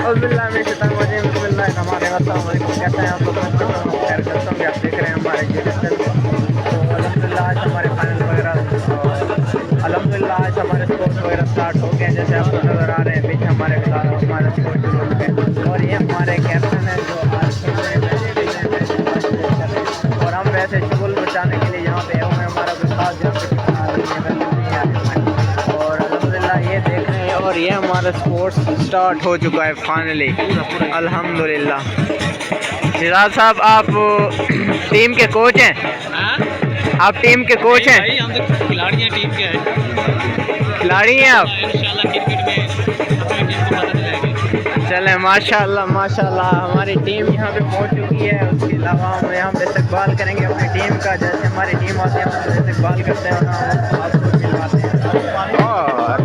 कैसे हैं आप लोग? खैर करता हूँ कि आप देख रहे हैं हमारे यूट्यूब चैनल। तो अल्हम्दुलिल्लाह आज हमारे फाइनल वगैरह अल्हम्दुलिल्लाह आज हमारे स्पोर्ट्स वगैरह स्टार्ट हो गए। जैसे आपको नज़र आ रहे हैं पीछे हमारे हमारे स्पोर्ट्स शुरू हो गए और ये हमारे कैप्टन हैं जो आज और हम वैसे शुगल बचाने के लिए यहाँ पे हुए हमारा विकास और अल्हम्दुलिल्लाह ये देख रहे हैं। और ये हमारा स्पोर्ट्स स्टार्ट हो चुका है फाइनली अल्हम्दुलिल्लाह। सिराज साहब आप टीम के कोच हैं? आप टीम के कोच हैं? भाई हम तो खिलाड़ी हैं, टीम के हैं। खिलाड़ी हैं आप? इंशाल्लाह क्रिकेट में अपनी टीम को मदद करेंगे। चले माशाल्लाह माशाल्लाह हमारी टीम यहाँ पे पहुँच चुकी है। उसके अलावा हम यहाँ पे इस्तकबाल करेंगे अपनी टीम का। जैसे हमारी टीम आती है हम इस्तकबाल करते हैं और आपको मिलवाते हैं। और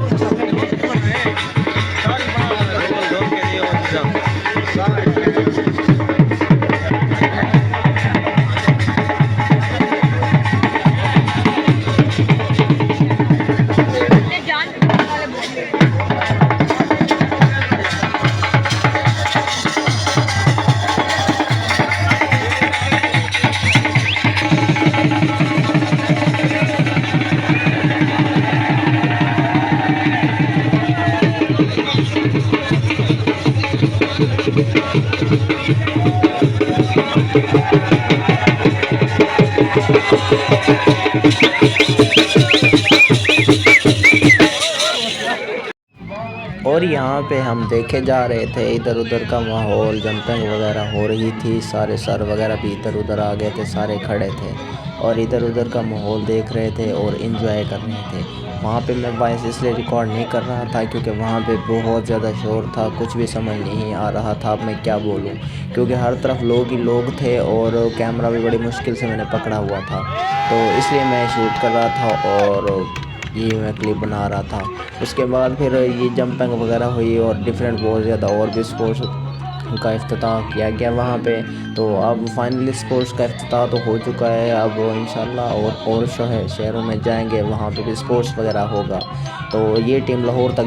और यहाँ पे हम देखे जा रहे थे इधर उधर का माहौल, जंपिंग वगैरह हो रही थी। सारे सर वगैरह भी इधर उधर आ गए थे, सारे खड़े थे और इधर उधर का माहौल देख रहे थे और इन्जॉय कर रहे थे। वहाँ पे मैं वॉइस इसलिए रिकॉर्ड नहीं कर रहा था क्योंकि वहाँ पे बहुत ज़्यादा शोर था, कुछ भी समझ नहीं आ रहा था अब मैं क्या बोलूँ, क्योंकि हर तरफ लोग ही लोग थे और कैमरा भी बड़ी मुश्किल से मैंने पकड़ा हुआ था। तो इसलिए मैं शूट कर रहा था और ये मैं क्लिप बना रहा था। उसके बाद फिर ये जंपिंग वगैरह हुई और डिफरेंट बहुत ज़्यादा और भी स्पोर्ट्स का इफ्तिताह किया गया वहाँ पे। तो अब फाइनली स्पोर्ट्स का इफ्तिताह तो हो चुका है। अब इंशाल्लाह और शहरों में जाएंगे, वहाँ पे भी स्पोर्ट्स वगैरह होगा। तो ये टीम लाहौर तक